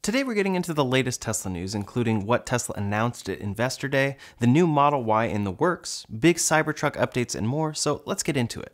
Today we're getting into the latest Tesla news, including what Tesla announced at Investor Day, the new Model Y in the works, big Cybertruck updates, and more, so let's get into it.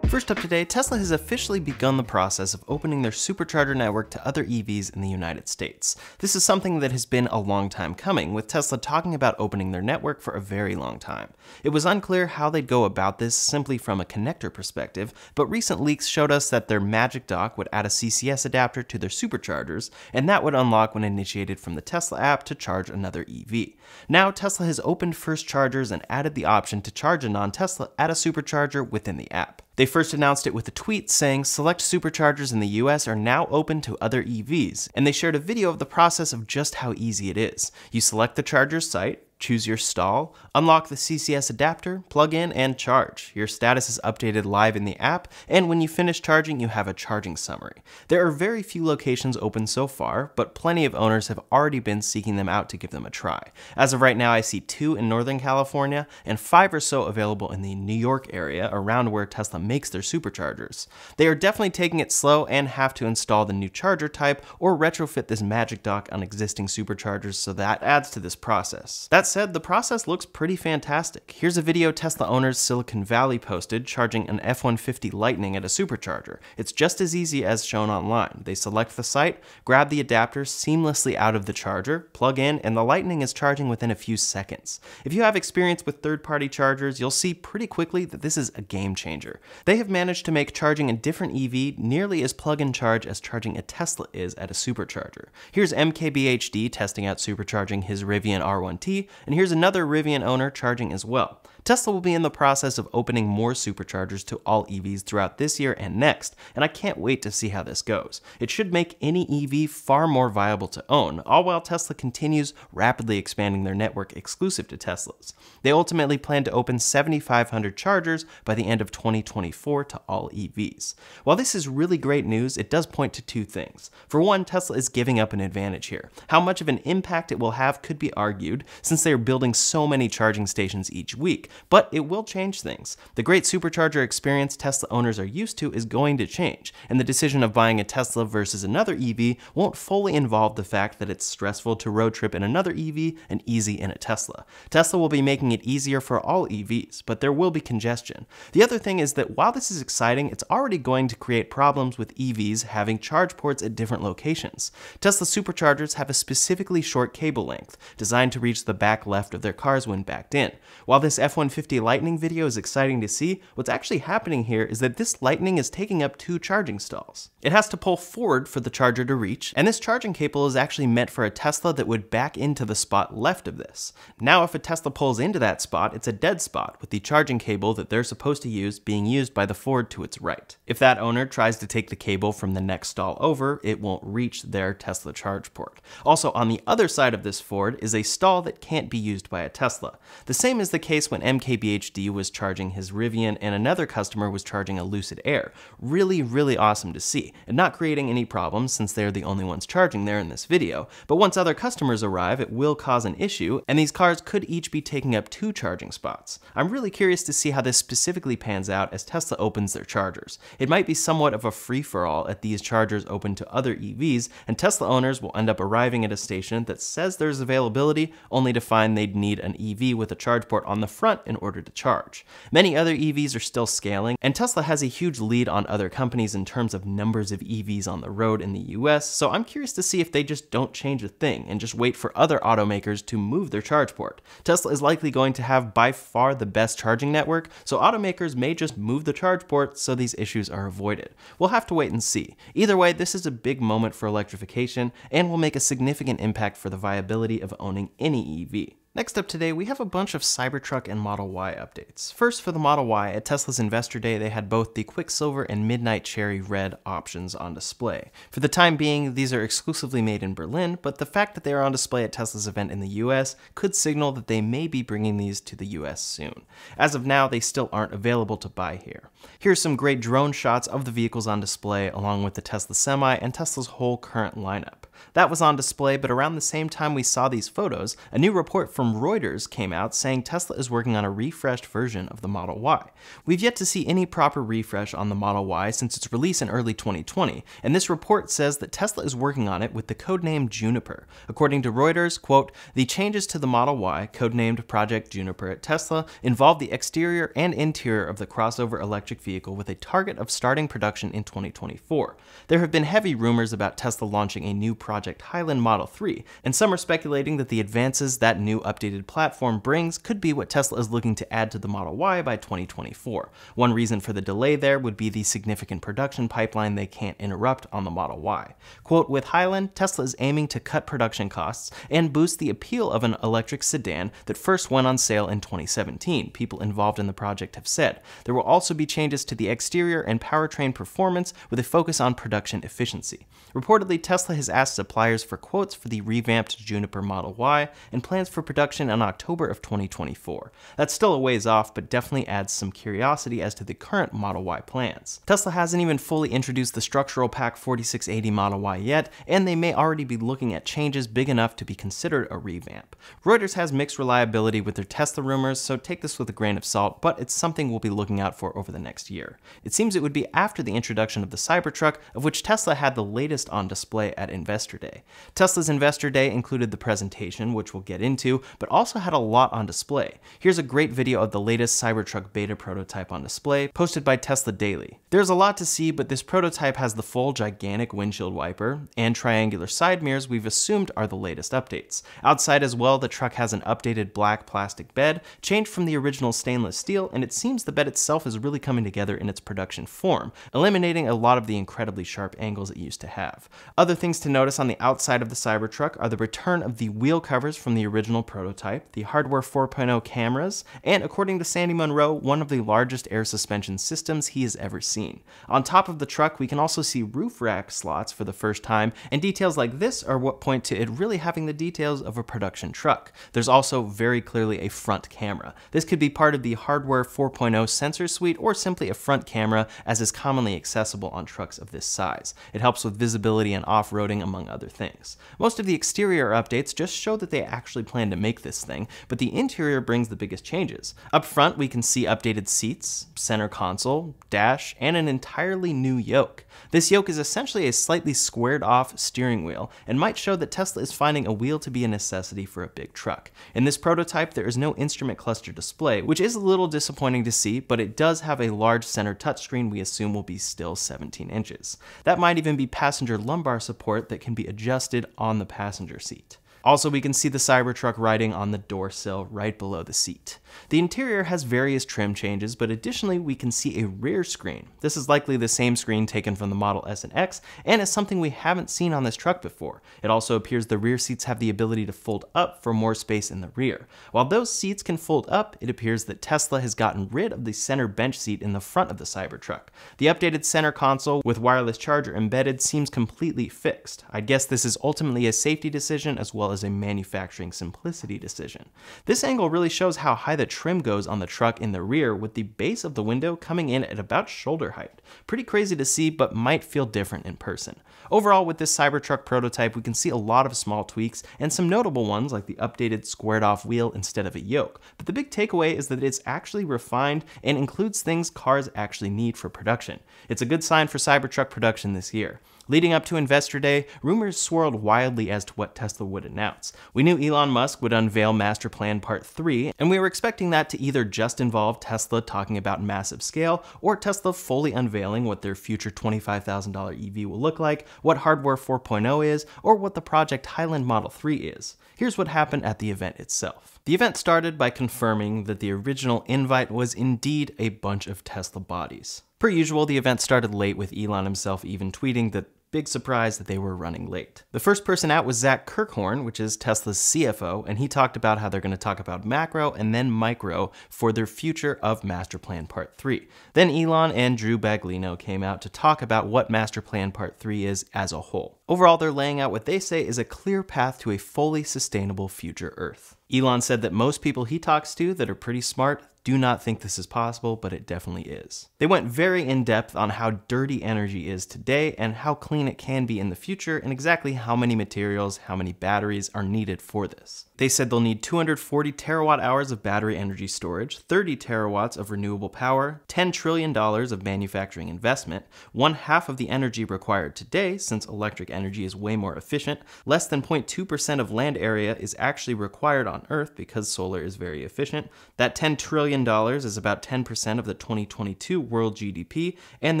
First up today, Tesla has officially begun the process of opening their supercharger network to other EVs in the United States. This is something that has been a long time coming, with Tesla talking about opening their network for a very long time. It was unclear how they'd go about this simply from a connector perspective, but recent leaks showed us that their Magic Dock would add a CCS adapter to their superchargers, and that would unlock when initiated from the Tesla app to charge another EV. Now, Tesla has opened first chargers and added the option to charge a non-Tesla at a supercharger within the app. They first announced it with a tweet saying select superchargers in the US are now open to other EVs, and they shared a video of the process of just how easy it is. You select the charger site, choose your stall, unlock the CCS adapter, plug in, and charge. Your status is updated live in the app, and when you finish charging, you have a charging summary. There are very few locations open so far, but plenty of owners have already been seeking them out to give them a try. As of right now, I see 2 in Northern California, and 5 or so available in the New York area around where Tesla makes their superchargers. They are definitely taking it slow and have to install the new charger type or retrofit this Magic Dock on existing superchargers, so that adds to this process. That said, the process looks pretty fantastic. Here's a video Tesla owners Silicon Valley posted charging an F-150 Lightning at a supercharger. It's just as easy as shown online. They select the site, grab the adapter seamlessly out of the charger, plug in, and the Lightning is charging within a few seconds. If you have experience with third-party chargers, you'll see pretty quickly that this is a game changer. They have managed to make charging a different EV nearly as plug-in charge as charging a Tesla is at a supercharger. Here's MKBHD testing out supercharging his Rivian R1T, and here's another Rivian owner charging as well. Tesla will be in the process of opening more superchargers to all EVs throughout this year and next, and I can't wait to see how this goes. It should make any EV far more viable to own, all while Tesla continues rapidly expanding their network exclusive to Teslas. They ultimately plan to open 7,500 chargers by the end of 2024 to all EVs. While this is really great news, it does point to 2 things. For one, Tesla is giving up an advantage here. How much of an impact it will have could be argued, since they are building so many charging stations each week, but it will change things. The great supercharger experience Tesla owners are used to is going to change, and the decision of buying a Tesla versus another EV won't fully involve the fact that it's stressful to road trip in another EV and easy in a Tesla. Tesla will be making it easier for all EVs, but there will be congestion. The other thing is that while this is exciting, it's already going to create problems with EVs having charge ports at different locations. Tesla superchargers have a specifically short cable length, designed to reach the back left of their cars when backed in. While this F-150 Lightning video is exciting to see, what's actually happening here is that this Lightning is taking up 2 charging stalls. It has to pull forward for the charger to reach, and this charging cable is actually meant for a Tesla that would back into the spot left of this. Now if a Tesla pulls into that spot, it's a dead spot, with the charging cable that they're supposed to use being used by the Ford to its right. If that owner tries to take the cable from the next stall over, it won't reach their Tesla charge port. Also, on the other side of this Ford is a stall that can't be used by a Tesla. The same is the case when MKBHD was charging his Rivian and another customer was charging a Lucid Air. Really awesome to see, and not creating any problems since they're the only ones charging there in this video, but once other customers arrive, it will cause an issue, and these cars could each be taking up 2 charging spots. I'm really curious to see how this specifically pans out as Tesla opens their chargers. It might be somewhat of a free-for-all at these chargers open to other EVs, and Tesla owners will end up arriving at a station that says there's availability, only to find they'd need an EV with a charge port on the front in order to charge. Many other EVs are still scaling, and Tesla has a huge lead on other companies in terms of numbers of EVs on the road in the US, so I'm curious to see if they just don't change a thing and just wait for other automakers to move their charge port. Tesla is likely going to have by far the best charging network, so automakers may just move the charge port so these issues are avoided. We'll have to wait and see. Either way, this is a big moment for electrification and will make a significant impact for the viability of owning any EV. Next up today, we have a bunch of Cybertruck and Model Y updates. First, for the Model Y, at Tesla's Investor Day, they had both the Quicksilver and Midnight Cherry Red options on display. For the time being, these are exclusively made in Berlin, but the fact that they are on display at Tesla's event in the US could signal that they may be bringing these to the US soon. As of now, they still aren't available to buy here. Here's some great drone shots of the vehicles on display, along with the Tesla Semi and Tesla's whole current lineup. That was on display, but around the same time we saw these photos, a new report from Reuters came out saying Tesla is working on a refreshed version of the Model Y. We've yet to see any proper refresh on the Model Y since its release in early 2020, and this report says that Tesla is working on it with the codename Juniper. According to Reuters, quote, "The changes to the Model Y, codenamed Project Juniper at Tesla, involve the exterior and interior of the crossover electric vehicle with a target of starting production in 2024. There have been heavy rumors about Tesla launching a new Project Highland Model 3, and some are speculating that the advances that new updated platform brings could be what Tesla is looking to add to the Model Y by 2024. One reason for the delay there would be the significant production pipeline they can't interrupt on the Model Y. Quote, "With Highland, Tesla is aiming to cut production costs and boost the appeal of an electric sedan that first went on sale in 2017, people involved in the project have said. There will also be changes to the exterior and powertrain performance with a focus on production efficiency." Reportedly, Tesla has asked suppliers for quotes for the revamped Juniper Model Y and plans for production in October of 2024. That's still a ways off, but definitely adds some curiosity as to the current Model Y plans. Tesla hasn't even fully introduced the structural pack 4680 Model Y yet, and they may already be looking at changes big enough to be considered a revamp. Reuters has mixed reliability with their Tesla rumors, so take this with a grain of salt, but it's something we'll be looking out for over the next year. It seems it would be after the introduction of the Cybertruck, of which Tesla had the latest on display at Investor Day. Tesla's Investor Day included the presentation, which we'll get into, but also had a lot on display. Here's a great video of the latest Cybertruck beta prototype on display, posted by Tesla Daily. There's a lot to see, but this prototype has the full gigantic windshield wiper and triangular side mirrors we've assumed are the latest updates. Outside as well, the truck has an updated black plastic bed, changed from the original stainless steel, and it seems the bed itself is really coming together in its production form, eliminating a lot of the incredibly sharp angles it used to have. Other things to notice on the outside of the Cybertruck are the return of the wheel covers from the original prototype, the Hardware 4.0 cameras, and according to Sandy Munro, one of the largest air suspension systems he has ever seen. On top of the truck, we can also see roof rack slots for the first time, and details like this are what point to it really having the details of a production truck. There's also very clearly a front camera. This could be part of the Hardware 4.0 sensor suite or simply a front camera, as is commonly accessible on trucks of this size. It helps with visibility and off-roading, among other things. Most of the exterior updates just show that they actually plan to make this thing, but the interior brings the biggest changes. Up front, we can see updated seats, center console, dash, and an entirely new yoke. This yoke is essentially a slightly squared off steering wheel and might show that Tesla is finding a wheel to be a necessity for a big truck. In this prototype, there is no instrument cluster display, which is a little disappointing to see, but it does have a large center touchscreen we assume will be still 17 inches. That might even be passenger lumbar support that can be adjusted on the passenger seat. Also, we can see the Cybertruck riding on the door sill right below the seat. The interior has various trim changes, but additionally we can see a rear screen. This is likely the same screen taken from the Model S and X, and is something we haven't seen on this truck before. It also appears the rear seats have the ability to fold up for more space in the rear. While those seats can fold up, it appears that Tesla has gotten rid of the center bench seat in the front of the Cybertruck. The updated center console with wireless charger embedded seems completely fixed. I guess this is ultimately a safety decision as well as a manufacturing simplicity decision. This angle really shows how high the trim goes on the truck in the rear, with the base of the window coming in at about shoulder height. Pretty crazy to see, but might feel different in person. Overall, with this Cybertruck prototype, we can see a lot of small tweaks and some notable ones like the updated squared off wheel instead of a yoke. But the big takeaway is that it's actually refined and includes things cars actually need for production. It's a good sign for Cybertruck production this year. Leading up to Investor Day, rumors swirled wildly as to what Tesla would announce. We knew Elon Musk would unveil Master Plan Part 3, and we were expecting that to either just involve Tesla talking about massive scale, or Tesla fully unveiling what their future $25,000 EV will look like, what Hardware 4.0 is, or what the Project Highland Model 3 is. Here's what happened at the event itself. The event started by confirming that the original invite was indeed a bunch of Tesla bodies. Per usual, the event started late, with Elon himself even tweeting that big surprise that they were running late. The first person out was Zach Kirkhorn, which is Tesla's CFO, and he talked about how they're going to talk about macro and then micro for their future of Master Plan Part 3. Then Elon and Drew Baglino came out to talk about what Master Plan Part 3 is as a whole. Overall, they're laying out what they say is a clear path to a fully sustainable future Earth. Elon said that most people he talks to that are pretty smart do not think this is possible, but it definitely is. They went very in depth on how dirty energy is today and how clean it can be in the future, and exactly how many materials, how many batteries are needed for this. They said they'll need 240 terawatt hours of battery energy storage, 30 terawatts of renewable power, $10 trillion of manufacturing investment, 1/2 of the energy required today, since electric energy is way more efficient, less than 0.2% of land area is actually required on Earth because solar is very efficient. That $10 trillion is about 10% of the 2022 world GDP, and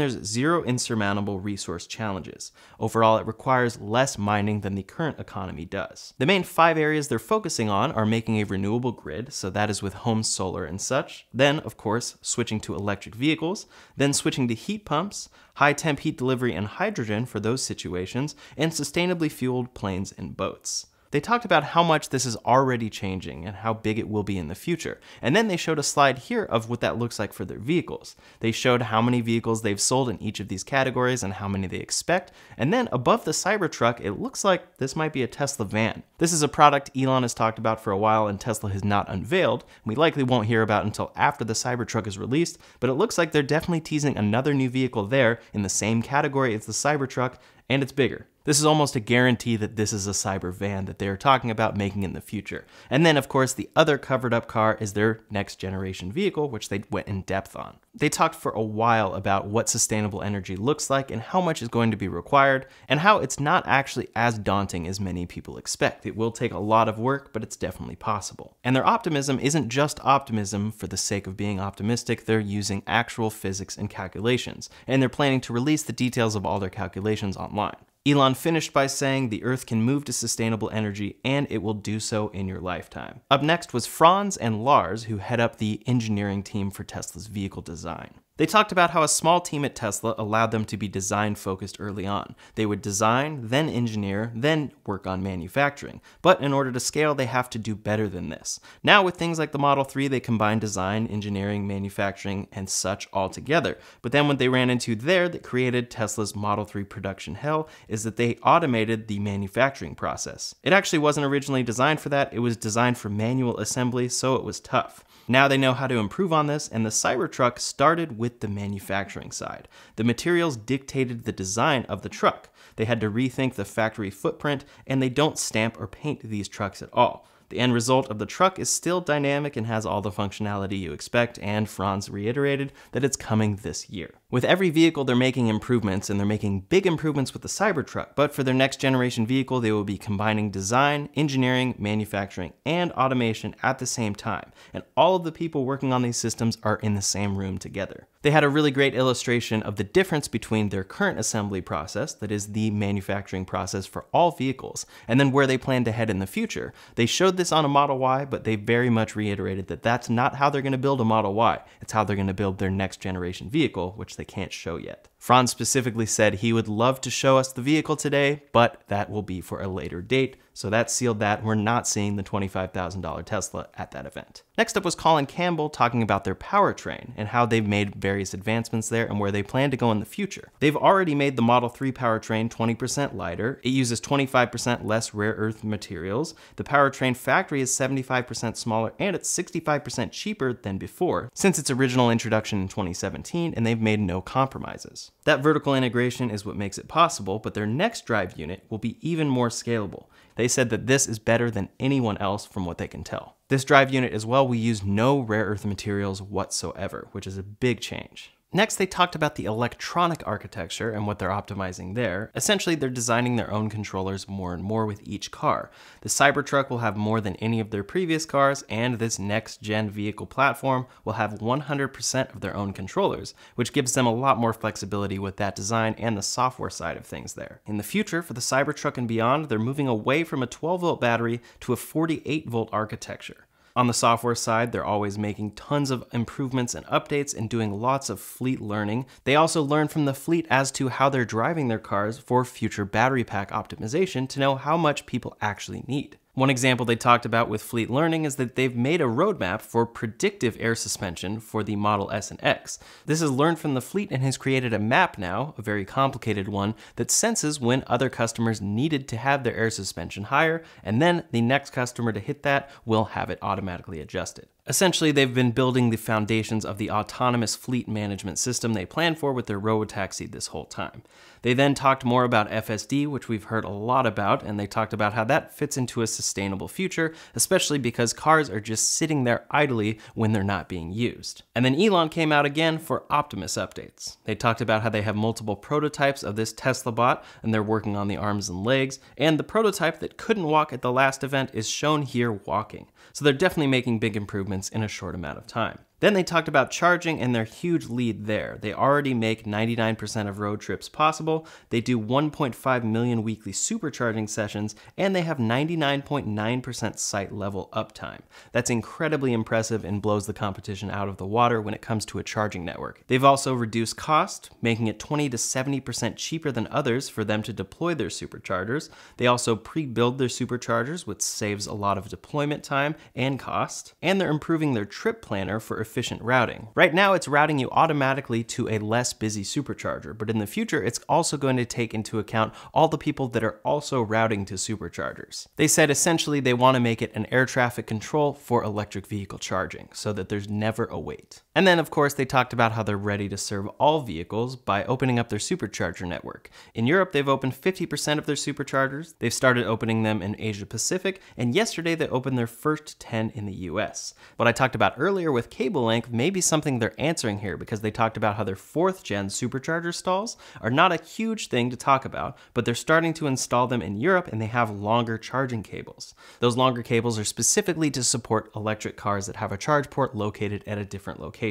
there's 0 insurmountable resource challenges. Overall, it requires less mining than the current economy does. The main 5 areas they're focusing on are making a renewable grid, so that is with home solar and such. Then, of course, switching to electric vehicles, then switching to heat pumps, high temp heat delivery and hydrogen for those situations, and sustainably fueled planes and boats. They talked about how much this is already changing and how big it will be in the future. And then they showed a slide here of what that looks like for their vehicles. They showed how many vehicles they've sold in each of these categories and how many they expect. And then above the Cybertruck, it looks like this might be a Tesla van. This is a product Elon has talked about for a while and Tesla has not unveiled. We likely won't hear about until after the Cybertruck is released, but it looks like they're definitely teasing another new vehicle there in the same category as the Cybertruck, and it's bigger. This is almost a guarantee that this is a cyber van that they're talking about making in the future. And then, of course, the other covered up car is their next generation vehicle, which they went in depth on. They talked for a while about what sustainable energy looks like and how much is going to be required, and how it's not actually as daunting as many people expect. It will take a lot of work, but it's definitely possible. And their optimism isn't just optimism for the sake of being optimistic. They're using actual physics and calculations, and they're planning to release the details of all their calculations online. Elon finished by saying the Earth can move to sustainable energy and it will do so in your lifetime. Up next was Franz and Lars, who head up the engineering team for Tesla's vehicle design. They talked about how a small team at Tesla allowed them to be design focused early on. They would design, then engineer, then work on manufacturing. But in order to scale, they have to do better than this. Now with things like the Model 3, they combine design, engineering, manufacturing, and such all together. But then what they ran into there that created Tesla's Model 3 production hell is that they automated the manufacturing process. It actually wasn't originally designed for that. It was designed for manual assembly, so it was tough. Now they know how to improve on this, and the Cybertruck started with the manufacturing side. The materials dictated the design of the truck. They had to rethink the factory footprint, and they don't stamp or paint these trucks at all. The end result of the truck is still dynamic and has all the functionality you expect, and Franz reiterated that it's coming this year. With every vehicle, they're making improvements, and they're making big improvements with the Cybertruck, but for their next generation vehicle, they will be combining design, engineering, manufacturing, and automation at the same time, and all of the people working on these systems are in the same room together. They had a really great illustration of the difference between their current assembly process, that is the manufacturing process for all vehicles, and then where they plan to head in the future. They showed this on a Model Y, but they very much reiterated that that's not how they're going to build a Model Y. It's how they're going to build their next generation vehicle, which they can't show yet. Franz specifically said he would love to show us the vehicle today, but that will be for a later date. So that sealed that. We're not seeing the $25,000 Tesla at that event. Next up was Colin Campbell talking about their powertrain and how they've made various advancements there and where they plan to go in the future. They've already made the Model 3 powertrain 20% lighter. It uses 25% less rare earth materials. The powertrain factory is 75% smaller, and it's 65% cheaper than before since its original introduction in 2017, and they've made no compromises. That vertical integration is what makes it possible, but their next drive unit will be even more scalable. They said that this is better than anyone else from what they can tell. This drive unit as well will use no rare earth materials whatsoever, which is a big change. Next, they talked about the electronic architecture and what they're optimizing there. Essentially, they're designing their own controllers more and more with each car. The Cybertruck will have more than any of their previous cars, and this next-gen vehicle platform will have 100% of their own controllers, which gives them a lot more flexibility with that design and the software side of things there. In the future, for the Cybertruck and beyond, they're moving away from a 12-volt battery to a 48-volt architecture. On the software side, they're always making tons of improvements and updates and doing lots of fleet learning. They also learn from the fleet as to how they're driving their cars for future battery pack optimization to know how much people actually need. One example they talked about with fleet learning is that they've made a roadmap for predictive air suspension for the Model S and X. This is learned from the fleet and has created a map now, a very complicated one, that senses when other customers needed to have their air suspension higher, and then the next customer to hit that will have it automatically adjusted. Essentially, they've been building the foundations of the autonomous fleet management system they planned for with their robotaxi this whole time. They then talked more about FSD, which we've heard a lot about, and they talked about how that fits into a sustainable future, especially because cars are just sitting there idly when they're not being used. And then Elon came out again for Optimus updates. They talked about how they have multiple prototypes of this Tesla bot, and they're working on the arms and legs, and the prototype that couldn't walk at the last event is shown here walking. So they're definitely making big improvements in a short amount of time. Then they talked about charging and their huge lead there. They already make 99% of road trips possible, they do 1.5 million weekly supercharging sessions, and they have 99.9% site level uptime. That's incredibly impressive and blows the competition out of the water when it comes to a charging network. They've also reduced cost, making it 20 to 70% cheaper than others for them to deploy their superchargers. They also pre-build their superchargers, which saves a lot of deployment time and cost, and they're improving their trip planner for efficient routing. Right now, it's routing you automatically to a less busy supercharger, but in the future, it's also going to take into account all the people that are also routing to superchargers. They said essentially they want to make it an air traffic control for electric vehicle charging, so that there's never a wait. And then, of course, they talked about how they're ready to serve all vehicles by opening up their supercharger network. In Europe, they've opened 50% of their superchargers. They've started opening them in Asia Pacific, and yesterday they opened their first 10 in the US. What I talked about earlier with cable length may be something they're answering here, because they talked about how their 4th gen supercharger stalls are not a huge thing to talk about, but they're starting to install them in Europe, and they have longer charging cables. Those longer cables are specifically to support electric cars that have a charge port located at a different location.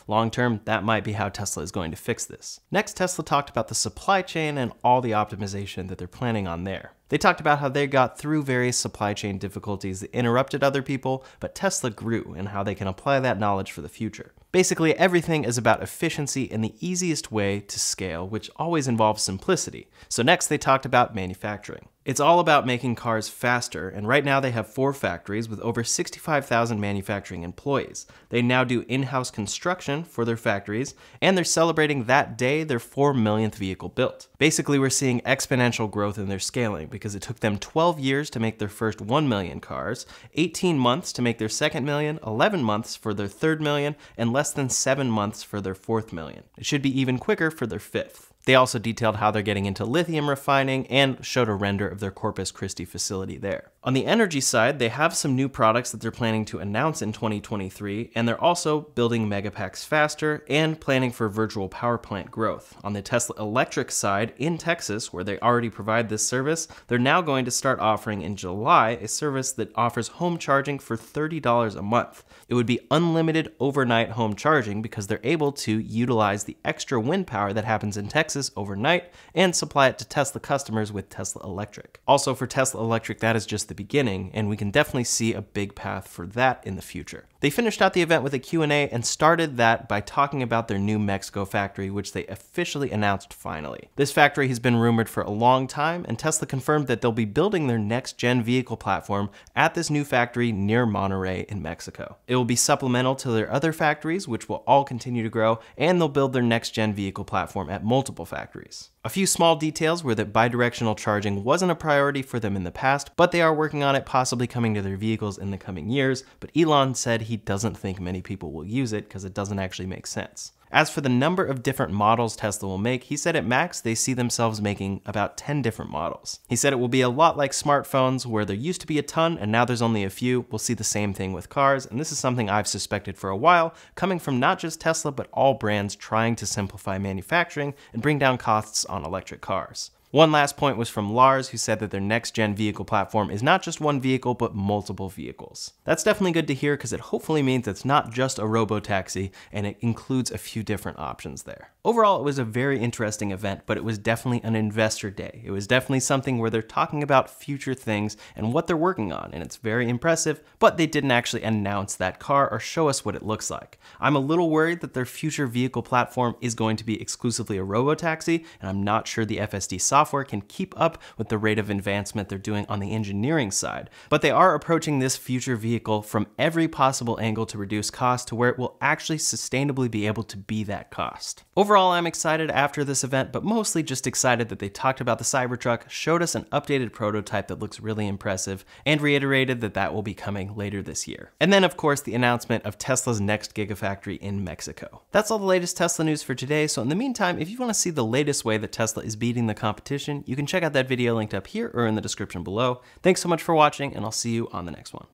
Long term, that might be how Tesla is going to fix this. Next, Tesla talked about the supply chain and all the optimization that they're planning on there. They talked about how they got through various supply chain difficulties that interrupted other people, but Tesla grew, and how they can apply that knowledge for the future. Basically, everything is about efficiency and the easiest way to scale, which always involves simplicity. So next, they talked about manufacturing. It's all about making cars faster, and right now they have 4 factories with over 65,000 manufacturing employees. They now do in-house construction for their factories, and they're celebrating that day their 4 millionth vehicle built. Basically, we're seeing exponential growth in their scaling, because it took them 12 years to make their first 1 million cars, 18 months to make their second million, 11 months for their third million, and less than 7 months for their 4th million. It should be even quicker for their 5th. They also detailed how they're getting into lithium refining and showed a render of their Corpus Christi facility there. On the energy side, they have some new products that they're planning to announce in 2023, and they're also building megapacks faster and planning for virtual power plant growth. On the Tesla electric side, in Texas, where they already provide this service, they're now going to start offering in July a service that offers home charging for $30 a month. It would be unlimited overnight home charging because they're able to utilize the extra wind power that happens in Texas overnight and supply it to Tesla customers with Tesla Electric. Also, for Tesla Electric, that is just the beginning, and we can definitely see a big path for that in the future. They finished out the event with a Q&A and started that by talking about their New Mexico factory, which they officially announced finally. This factory has been rumored for a long time, and Tesla confirmed that they'll be building their next-gen vehicle platform at this new factory near Monterrey in Mexico. It will be supplemental to their other factories, which will all continue to grow, and they'll build their next-gen vehicle platform at multiple factories. A few small details were that bidirectional charging wasn't a priority for them in the past, but they are working on it, possibly coming to their vehicles in the coming years, but Elon said he doesn't think many people will use it because it doesn't actually make sense. As for the number of different models Tesla will make, he said at max they see themselves making about 10 different models. He said it will be a lot like smartphones, where there used to be a ton and now there's only a few. We'll see the same thing with cars, and this is something I've suspected for a while, coming from not just Tesla but all brands trying to simplify manufacturing and bring down costs on electric cars. One last point was from Lars, who said that their next-gen vehicle platform is not just one vehicle, but multiple vehicles. That's definitely good to hear because it hopefully means it's not just a robo-taxi, and it includes a few different options there. Overall, it was a very interesting event, but it was definitely an investor day. It was definitely something where they're talking about future things and what they're working on, and it's very impressive, but they didn't actually announce that car or show us what it looks like. I'm a little worried that their future vehicle platform is going to be exclusively a robo-taxi, and I'm not sure the FSD software software can keep up with the rate of advancement they're doing on the engineering side. But they are approaching this future vehicle from every possible angle to reduce cost to where it will actually sustainably be able to be that cost. Overall, I'm excited after this event, but mostly just excited that they talked about the Cybertruck, showed us an updated prototype that looks really impressive, and reiterated that that will be coming later this year. And then, of course, the announcement of Tesla's next Gigafactory in Mexico. That's all the latest Tesla news for today, so in the meantime, if you want to see the latest way that Tesla is beating the competition, you can check out that video linked up here or in the description below. Thanks so much for watching, and I'll see you on the next one.